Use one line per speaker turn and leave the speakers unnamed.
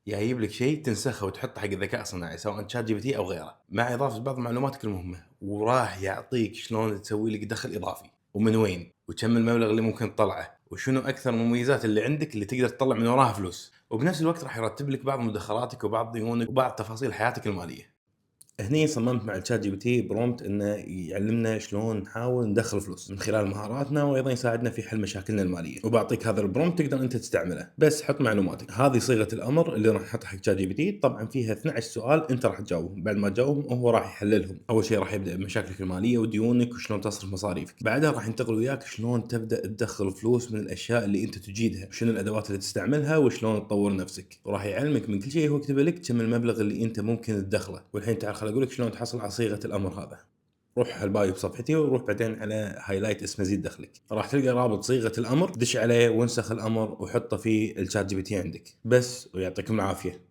جايب لك شيء تنسخه وتحطه حق الذكاء الصناعي سواء شات جي بي تي او غيره، مع اضافه بعض معلوماتك المهمه، وراح يعطيك شلون تسوي لك دخل اضافي ومن وين وكم المبلغ اللي ممكن تطلعه وشنو اكثر المميزات اللي عندك اللي تقدر تطلع من وراها فلوس، وبنفس الوقت راح يرتب لك بعض مدخراتك وبعض ديونك وبعض تفاصيل حياتك الماليه. هني صممت مع الشات جي بي تي برومت انه يعلمنا شلون نحاول ندخل فلوس من خلال مهاراتنا، وايضا يساعدنا في حل مشاكلنا الماليه. وبعطيك هذا البرومت تقدر انت تستعمله، بس حط معلوماتك. هذه صيغه الامر اللي راح نحطها حق شات جي بي تي، طبعا فيها 12 سؤال انت راح تجاوبهم. بعد ما تجاوبهم هو راح يحللهم. اول شيء راح يبدا بمشاكلك الماليه وديونك وشلون تصرف مصاريفك، بعدها راح ينتقل وياك شلون تبدا تدخل فلوس من الاشياء اللي انت تجيدها، شنو الادوات اللي تستعملها وشلون تطور نفسك، وراح يعلمك من كل شيء هو كتب لك كم المبلغ اللي انت ممكن تدخله. والحين تعال خل اقول لك شلون تحصل على صيغه الامر هذا. روح البايو بصفحتي وروح بعدين على هايلايت اسمه زيد دخلك، راح تلقى رابط صيغه الامر، دش عليه وانسخ الامر وحطه في الشات جي بي تي عندك بس، ويعطيكم العافيه.